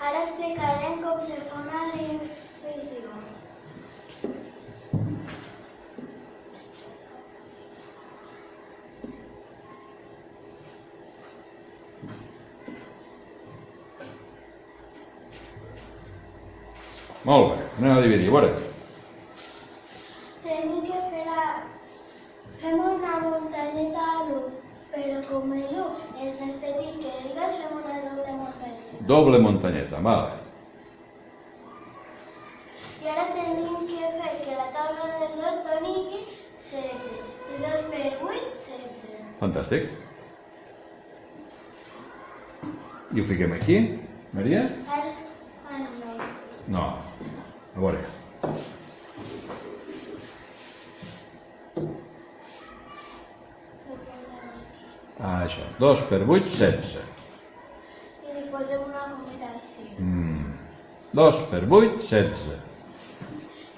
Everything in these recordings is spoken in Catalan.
Ara explicarem com se fa una divisió. Molt bé, anem a dividir, a veure. Tenim que fem una muntanyeta a l'1, però com l'1 és més petit que el 2, fem una doble muntanyeta. Doble muntanyeta, vale. I ara tenim que fer que la taula del 2 doni 16. I 2 per 8, 16. Fantàstic. I ho fiquem aquí, Maria? Ara no. No. A veure. Això. 2 per 8, 16. I li posem una gometa així. 2 per 8, 16.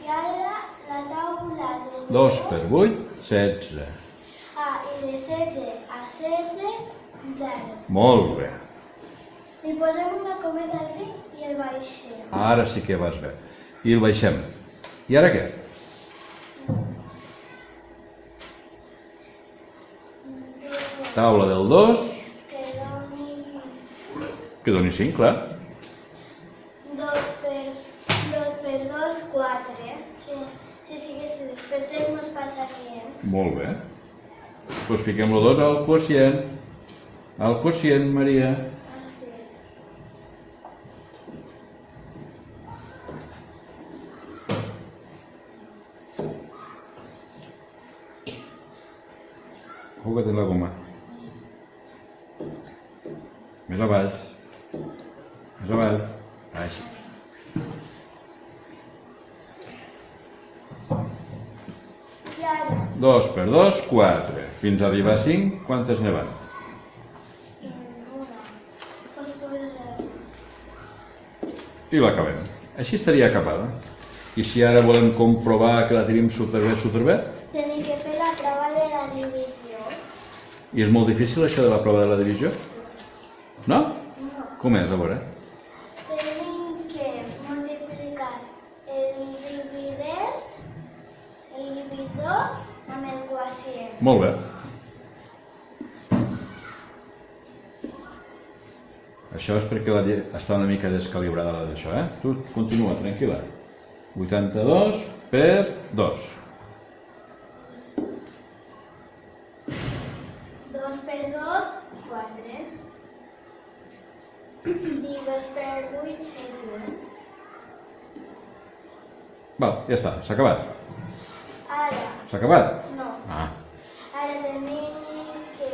I ara la taula del 2 per 8, 16. I de 16 a 16, 0. Molt bé. Li posem una cometa així i el baixem. Ara sí que vas bé. I el baixem. I ara què? Taula del 2, que doni 5, clar. 2 per 2, 4. Si sigués 2 per 3 no es passaríem. Molt bé. Doncs fiquem el 2 al quocient. Al quocient, Maria. Així. Juga't en la goma. Més avall. Més avall. Així. I ara 2 per 2, 4. Fins a arribar a 5, quantes n'hi van? una. Pues posem. I l'acabem. Així estaria acabada. I si ara volem comprovar que la tenim superbé, superbé, Tenim que fer la prova de la divisió. i és molt difícil això de la prova de la divisió? No? No. Com és, a veure? Tenim que multiplicar el divisor amb el quocient. Molt bé. Això és perquè està una mica descalibrada la d'això, eh? Tu continua, tranquil·la. 82 per 2. 2 per 2, 4. I 2 per 8, 7. Val, ja està, s'ha acabat. Ara, S'ha acabat? no. Ah, Ara tenim que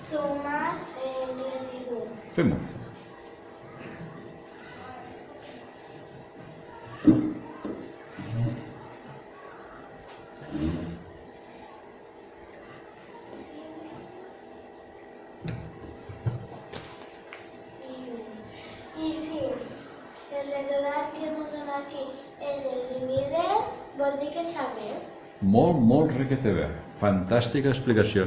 sumar el residu. fem-ho. I si el resultat que ens dona aquí és el dividend, vol dir que està bé. Molt, molt requete bé. Fantàstica explicació.